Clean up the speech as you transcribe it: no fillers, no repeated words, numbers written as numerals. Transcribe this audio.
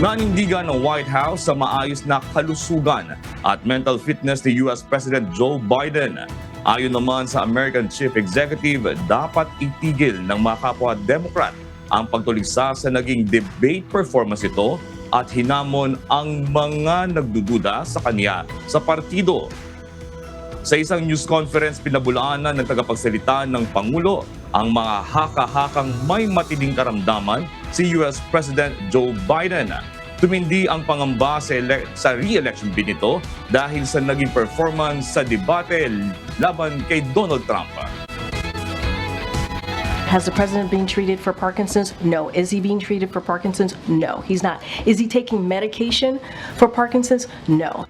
Nanindigan ng White House sa maayos na kalusugan at mental fitness ni US President Joe Biden. Ayon naman sa American Chief Executive, dapat itigil ng mga kapwa Democrat ang pagtulisa sa naging debate performance ito at hinamon ang mga nagdududa sa kanya sa partido. Sa isang news conference, pinabulaanan ng tagapagsalita ng Pangulo ang mga haka-hakang may matinding karamdaman si US President Joe Biden. Tumindi ang pangamba sa re-election bid nito dahil sa naging performance sa debate laban kay Donald Trump. Has the president been treated for Parkinson's? No. Is he being treated for Parkinson's? No, he's not. Is he taking medication for Parkinson's? No.